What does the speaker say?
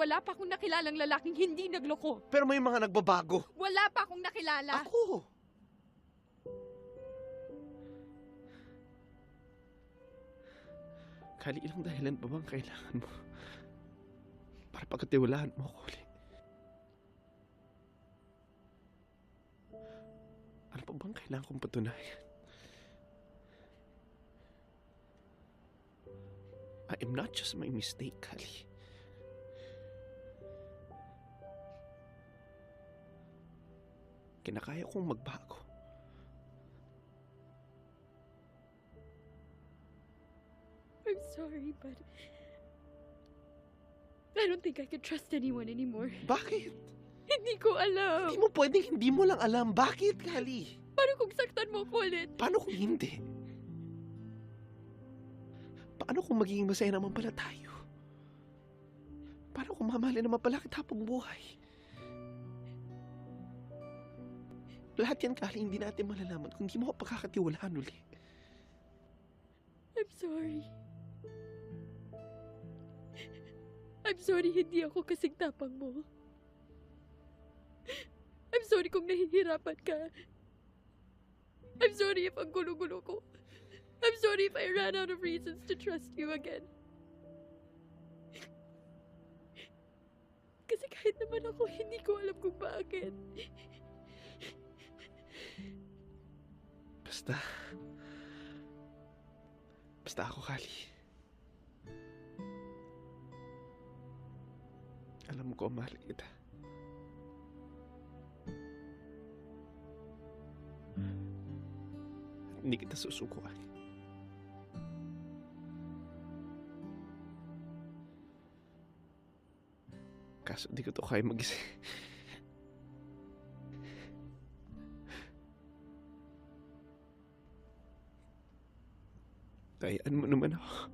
wala pa akong nakilalang lalaking hindi nagloko. Pero may mga nagbabago. Wala pa akong nakilala. Ako! Kali, ilang dahilan pa bang kailangan mo para pagkatiwalaan mo ako ulit? Ano pa bang kailangan kong patunayan? I am not just my mistake, Kali. Kinakaya kong magbago. I'm sorry, but I don't think I can trust anyone anymore. Bakit? Hindi ko alam. Hindi mo pwedeng hindi mo lang alam. Bakit, Kali? Paano kung saktan mo ko ulit? Paano kung hindi? Paano kung magiging masaya naman pala tayo? Paano kung mamahalin naman pala kita habang buhay? Lahat yan, Kali, hindi natin malalaman kung hindi mo ka pagkakatiwalaan uli. I'm sorry. I'm sorry hindi ako kasing tapang mo. I'm sorry kung nahihirapan ka. I'm sorry if ang gulo-gulo ko. I'm sorry if I ran out of reasons to trust you again. Kasi kahit naman ako, hindi ko alam kung bakit. Basta ako, Kali. Alam ko, mahal kita. At hindi kita susukuan. Kaso di ko to kaya mag-isa. Tayaan mo naman ako.